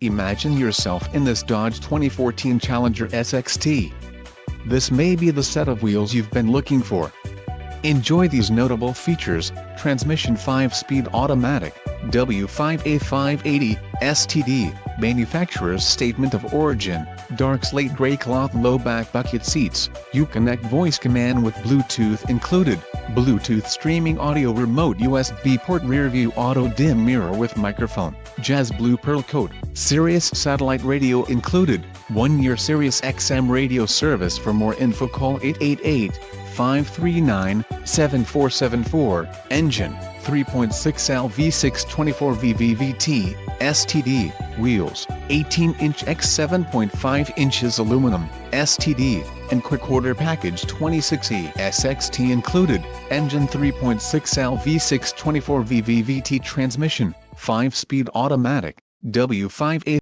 Imagine yourself in this Dodge 2014 Challenger SXT. This may be the set of wheels you've been looking for. Enjoy these notable features: transmission 5-speed automatic, W5A580, STD, manufacturer's statement of origin, dark slate gray cloth low back bucket seats, Uconnect voice command with Bluetooth included, Bluetooth streaming audio remote USB port rear view auto dim mirror with microphone, Jazz Blue Pearl coat, Sirius satellite radio included, 1-year Sirius XM radio service. For more info call 888-539-7474, engine, 3.6L V6 24VVVT, STD, wheels, 18-inch x 7.5 inches aluminum, STD, and quick order package 26E SXT included, engine 3.6L V6 24VVVT transmission, 5-speed automatic, W5A